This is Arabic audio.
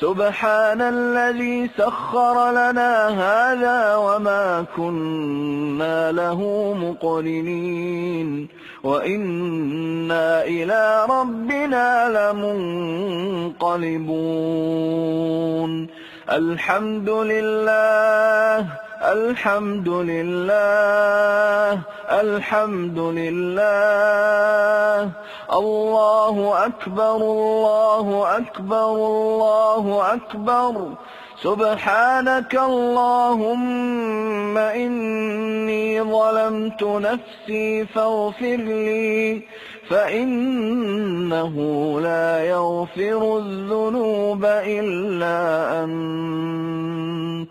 سبحان الذي سخر لنا هذا وما كنا له مقرنين وإنا إلى ربنا لمنقلبون. الحمد لله الحمد لله الحمد لله. الله أكبر الله أكبر الله أكبر. سبحانك اللهم إني ظلمت نفسي فاغفر لي فإنه لا يغفر الذنوب إلا أنت.